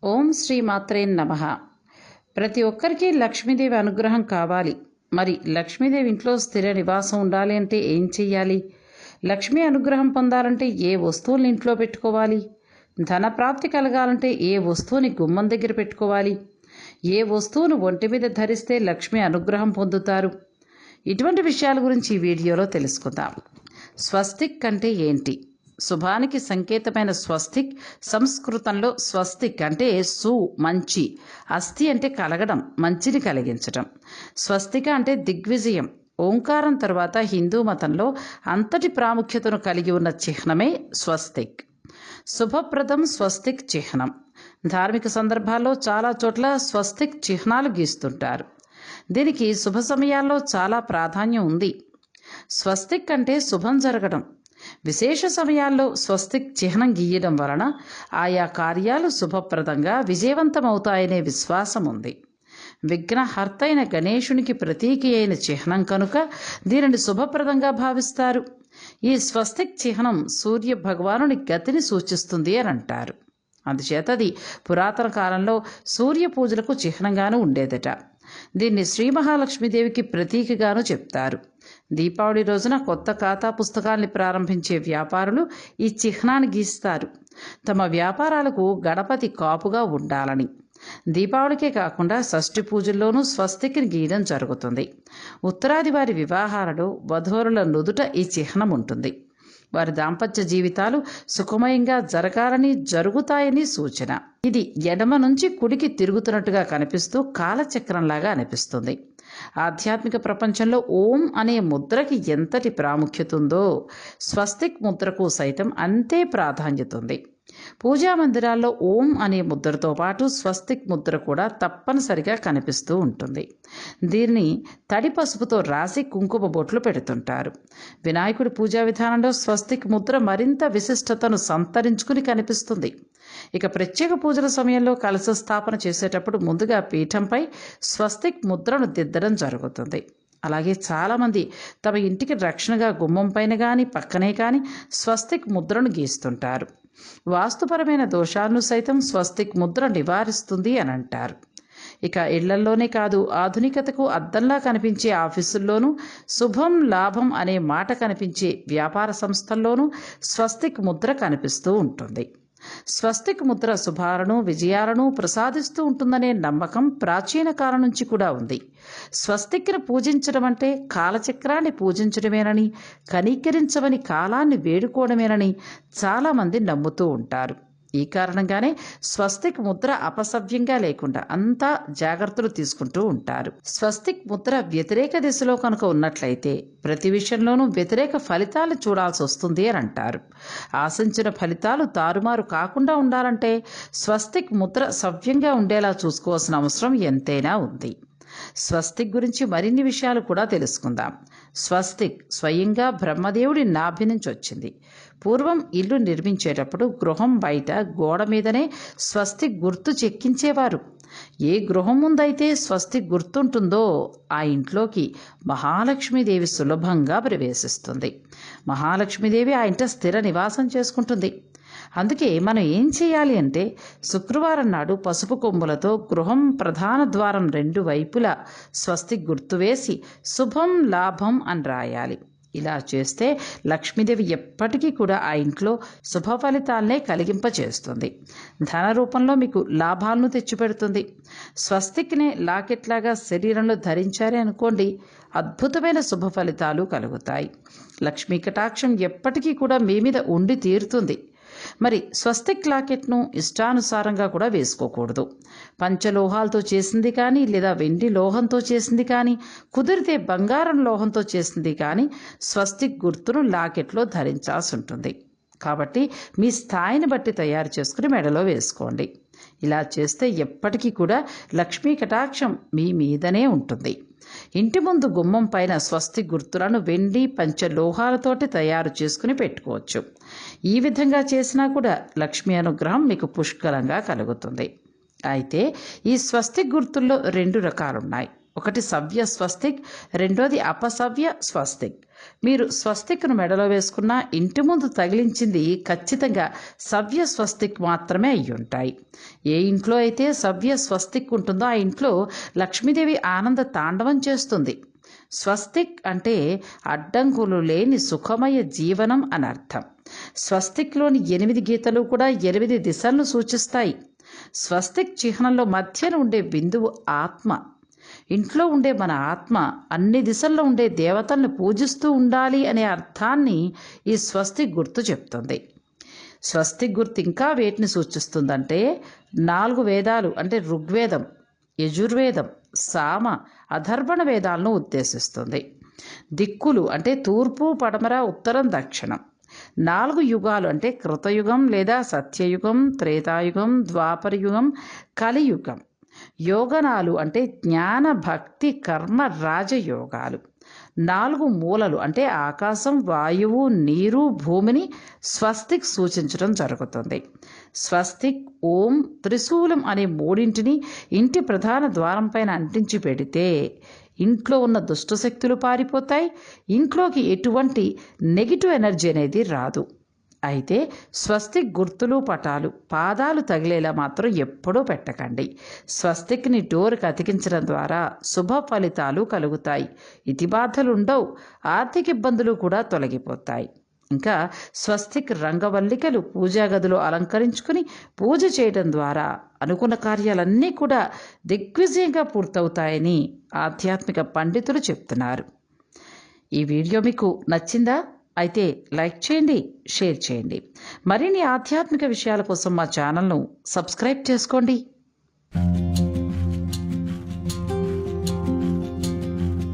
ఓం శ్రీ మాత్రే నమః. ప్రతి ఒక్కరికి లక్ష్మీదేవి అనుగ్రహం కావాలి. మరి లక్ష్మీదేవి ఇంట్లో స్థిర నివాసం ఉండాలి అంటే ఏం చెయ్యాలి? లక్ష్మీ అనుగ్రహం పొందాలంటే ఏ వస్తువుల్ని ఇంట్లో పెట్టుకోవాలి? ధన ప్రాప్తి కలగాలంటే ఏ వస్తువుని గుమ్మం దగ్గర పెట్టుకోవాలి? ఏ వస్తువును ఒంటి మీద ధరిస్తే లక్ష్మీ అనుగ్రహం పొందుతారు? ఇటువంటి విషయాల గురించి ఈ వీడియోలో తెలుసుకుందాం. స్వస్తిక్ అంటే ఏంటి? శుభానికి సంకేతమైన స్వస్తిక్, సంస్కృతంలో స్వస్తిక్ అంటే సు మంచి, అస్థి అంటే కలగడం, మంచిని కలిగించడం. స్వస్తిక అంటే దిగ్విజయం. ఓంకారం తర్వాత హిందూ మతంలో అంతటి ప్రాముఖ్యతను కలిగి ఉన్న చిహ్నమే స్వస్తిక్. శుభప్రదం స్వస్తిక్ చిహ్నం. ధార్మిక సందర్భాల్లో చాలా చోట్ల స్వస్తిక్ చిహ్నాలు గీస్తుంటారు. దీనికి శుభ సమయాల్లో చాలా ప్రాధాన్యం ఉంది. స్వస్తిక్ అంటే శుభం జరగడం. విశేష సమయాల్లో స్వస్తిక్ చిహ్నం గీయడం వలన ఆయా కార్యాలు శుభప్రదంగా విజయవంతమవుతాయనే విశ్వాసం ఉంది. విఘ్నహర్త అయిన గణేశునికి ప్రతీకి అయిన చిహ్నం కనుక దీనిని శుభప్రదంగా భావిస్తారు. ఈ స్వస్తిక్ చిహ్నం సూర్య భగవానుని గతిని సూచిస్తుంది అని అంటారు. అందుచేత అది పురాతన కాలంలో సూర్య పూజలకు చిహ్నంగానూ ఉండేదట. దీన్ని శ్రీ మహాలక్ష్మీదేవికి ప్రతీకగాను చెప్తారు. దీపావళి రోజున కొత్త ఖాతా పుస్తకాల్ని ప్రారంభించే వ్యాపారులు ఈ చిహ్నాన్ని గీస్తారు. తమ వ్యాపారాలకు గణపతి కాపుగా ఉండాలని. దీపావళికే కాకుండా షష్ఠి పూజల్లోనూ స్వస్తిక్ని గీయడం జరుగుతుంది. ఉత్తరాది వారి వివాహాలలో వధూవరుల నుదుట ఈ చిహ్నం ఉంటుంది. వారి దాంపత్య జీవితాలు సుఖమయంగా జరగాలని, జరుగుతాయని సూచన. ఇది ఎడమ నుంచి కుడికి తిరుగుతున్నట్టుగా కనిపిస్తూ కాలచక్రంలాగా అనిపిస్తుంది. ఆధ్యాత్మిక ప్రపంచంలో ఓం అనే ముద్రకి ఎంతటి ప్రాముఖ్యత ఉందో స్వస్తిక్ ముద్రకు సైతం అంతే ప్రాధాన్యత ఉంది. పూజా మందిరాల్లో ఓం అనే ముద్రతో పాటు స్వస్తిక్ ముద్ర కూడా తప్పనిసరిగా కనిపిస్తూ ఉంటుంది. దీన్ని తడి పసుపుతో రాసి కుంకుమ బొట్లు పెడుతుంటారు. వినాయకుడి పూజా విధానంలో స్వస్తిక్ ముద్ర మరింత విశిష్టతను సంతరించుకుని కనిపిస్తుంది. ఇక ప్రత్యేక పూజల సమయంలో కలశ స్థాపన చేసేటప్పుడు ముందుగా పీఠంపై స్వస్తిక్ ముద్రను దిద్దడం జరుగుతుంది. అలాగే చాలామంది తమ ఇంటికి రక్షణగా గుమ్మం పైన కానీ పక్కనే కానీ స్వస్తిక్ ముద్రను గీస్తుంటారు. వాస్తుపరమైన దోషాలను సైతం స్వస్తిక్ ముద్ర నివారిస్తుంది అని అంటారు. ఇక ఇళ్లల్లోనే కాదు, ఆధునికతకు అద్దంలా కనిపించే ఆఫీసుల్లోనూ, శుభం లాభం అనే మాట కనిపించే వ్యాపార సంస్థల్లోనూ స్వస్తిక్ ముద్ర కనిపిస్తూ ఉంటుంది. స్వస్తిక్ ముద్ర శుభాలను, విజయాలను ప్రసాదిస్తూ ఉంటుందనే నమ్మకం ప్రాచీన కాలం నుంచి కూడా ఉంది. స్వస్తిక్ను పూజించడం అంటే కాలచక్రాన్ని పూజించడమేనని, కనీకరించమని కాలాన్ని వేడుకోవడమేనని చాలామంది నమ్ముతూ ఉంటారు. ఈ కారణంగానే స్వస్తిక్ ముద్ర అపసవ్యంగా లేకుండా అంతా జాగ్రత్తలు తీసుకుంటూ ఉంటారు. స్వస్తిక్ ముద్ర వ్యతిరేక దిశలో కనుక ఉన్నట్లయితే ప్రతి విషయంలోనూ వ్యతిరేక ఫలితాలు చూడాల్సి వస్తుంది అని అంటారు. ఆశించిన ఫలితాలు తారుమారు కాకుండా ఉండాలంటే స్వస్తిక్ ముద్ర సవ్యంగా ఉండేలా చూసుకోవాల్సిన అవసరం ఎంతైనా ఉంది. స్వస్తిక్ గురించి మరిన్ని విషయాలు కూడా తెలుసుకుందాం. స్వస్తిక్ స్వయంగా బ్రహ్మదేవుడి నాభి నుంచి వచ్చింది. పూర్వం ఇల్లు నిర్మించేటప్పుడు గృహం బయట గోడ మీదనే స్వస్తిక్ గుర్తు చెక్కించేవారు. ఏ గృహం ముందైతే స్వస్తిక్ గుర్తుంటుందో ఆ ఇంట్లోకి మహాలక్ష్మీదేవి సులభంగా ప్రవేశిస్తుంది. మహాలక్ష్మీదేవి ఆ ఇంట స్థిర నివాసం చేసుకుంటుంది. అందుకే మనం ఏం చేయాలి అంటే శుక్రవారం నాడు పసుపు కొమ్ములతో గృహం ప్రధాన ద్వారం 2 వైపులా స్వస్తిక్ గుర్తు వేసి శుభం లాభం అని రాయాలి. ఇలా చేస్తే లక్ష్మీదేవి ఎప్పటికీ కూడా ఆ ఇంట్లో శుభ ఫలితాలనే కలిగింపచేస్తుంది. ధన రూపంలో మీకు లాభాలను తెచ్చిపెడుతుంది. స్వస్తిక్నే లాకెట్లాగా శరీరంలో ధరించారే అనుకోండి, అద్భుతమైన శుభ ఫలితాలు కలుగుతాయి. లక్ష్మీ కటాక్షం ఎప్పటికీ కూడా మీ మీద ఉండి తీరుతుంది. మరి స్వస్తిక్ లాకెట్ను ఇష్టానుసారంగా కూడా వేసుకోకూడదు. పంచలోహాలతో చేసింది కానీ, లేదా వెండి లోహంతో చేసింది కానీ, కుదిరితే బంగారం లోహంతో చేసింది కానీ స్వస్తిక్ గుర్తును లాకెట్లో ధరించాల్సి ఉంటుంది. కాబట్టి మీ స్థాయిని బట్టి తయారు చేసుకుని మెడలో వేసుకోండి. ఇలా చేస్తే ఎప్పటికీ కూడా లక్ష్మీ కటాక్షం మీ మీదనే ఉంటుంది. ఇంటి ముందు గుమ్మం పైన స్వస్తిక్ గుర్తులను వెండి పంచలోహాలతోటి తయారు చేసుకుని పెట్టుకోవచ్చు. ఈ విధంగా చేసినా కూడా లక్ష్మీ అనుగ్రహం మీకు పుష్కలంగా కలుగుతుంది. అయితే ఈ స్వస్తిక్ గుర్తుల్లో 2 రకాలున్నాయి. ఒకటి సవ్య స్వస్తిక్, రెండోది అపసవ్య స్వస్తిక్. మీరు స్వస్తిక్ను మెడలో వేసుకున్న ఇంటి ముందు తగిలించింది ఖచ్చితంగా సవ్య స్వస్తిక్ మాత్రమే అయి ఉంటాయి. ఏ ఇంట్లో అయితే సవ్య స్వస్తిక్ ఉంటుందో ఆ ఇంట్లో లక్ష్మీదేవి ఆనంద తాండవం చేస్తుంది. స్వస్తిక్ అంటే అడ్డంకులు లేని సుఖమయ జీవనం అని అర్థం. స్వస్తిక్లోని 8 గీతలు కూడా 8 దిశలను సూచిస్తాయి. స్వస్తిక్ చిహ్నంలో మధ్యన ఉండే బిందువు ఆత్మ. ఇంట్లో ఉండే మన ఆత్మ అన్ని దిశల్లో ఉండే దేవతల్ని పూజిస్తూ ఉండాలి అనే అర్థాన్ని ఈ స్వస్తిక్ గుర్తు చెప్తుంది. స్వస్తిక్ గుర్తు ఇంకా వేటిని సూచిస్తుందంటే 4 వేదాలు అంటే ఋగ్వేదం, యజుర్వేదం, సామ, అథర్వణ వేదాలను ఉద్దేశిస్తుంది. దిక్కులు అంటే తూర్పు, పడమర, ఉత్తరం, దక్షిణం. 4 యుగాలు అంటే కృతయుగం లేదా సత్యయుగం, త్రేతాయుగం, ద్వాపరయుగం, కలియుగం. యోగనాలు అంటే జ్ఞాన, భక్తి, కర్మ, రాజయోగాలు. 4 మూలలు అంటే ఆకాశం, వాయువు, నీరు, భూమిని స్వస్తిక్ సూచించడం జరుగుతుంది. స్వస్తిక్, ఓం, త్రిశూలం అనే 3 ఇంటి ప్రధాన ద్వారం పైన అంటించి పెడితే ఇంట్లో ఉన్న దుష్టశక్తులు పారిపోతాయి. ఇంట్లోకి ఎటువంటి నెగిటివ్ ఎనర్జీ అనేది రాదు. అయితే స్వస్తిక్ గుర్తులు, పటాలు పాదాలు తగిలేలా మాత్రం ఎప్పుడూ పెట్టకండి. స్వస్తిక్ని డోర్కి అతికించడం ద్వారా శుభ ఫలితాలు కలుగుతాయి. ఇతిబాధలు ఉండవు, ఆర్థిక ఇబ్బందులు కూడా తొలగిపోతాయి. ఇంకా స్వస్తిక్ రంగవల్లికలు పూజా గదిలో అలంకరించుకుని పూజ చేయడం ద్వారా అనుకున్న కార్యాలన్నీ కూడా దిగ్విజయంగా పూర్తవుతాయని ఆధ్యాత్మిక పండితులు చెప్తున్నారు. ఈ వీడియో మీకు నచ్చిందా? అయితే లైక్ చేయండి, షేర్ చేయండి. మరిన్ని ఆధ్యాత్మిక విషయాల కోసం మా ఛానల్ను సబ్స్క్రైబ్ చేసుకోండి.